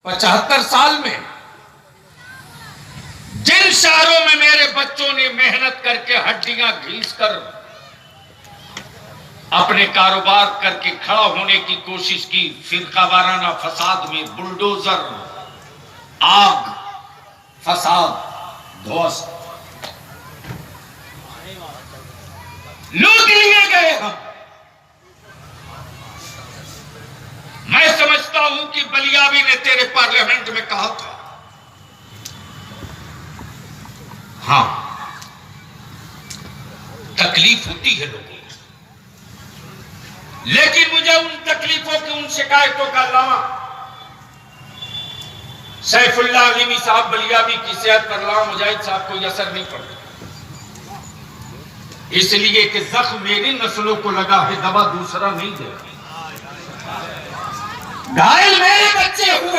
75 साल में जिन शहरों में मेरे बच्चों ने मेहनत करके हड्डियां घीस कर अपने कारोबार करके खड़ा होने की कोशिश की, फिरका वाराना फसाद में बुलडोजर, आग, फसाद, ध्वस्त, लूट लिए गए हम। मैं समझता हूं कि बलियावी ने तेरे पार्लियामेंट में कहा था, हां तकलीफ होती है लोगों को, लेकिन मुझे उन तकलीफों की, उन शिकायतों का अलावा सैफुल्लाह अलीमी साहब बलियावी की सेहत पर अल्लामा मुजाहिद साहब कोई असर नहीं पड़ता, इसलिए कि जख्म मेरी नस्लों को लगा है, दवा दूसरा नहीं दे, घायल मेरे बच्चे हुए।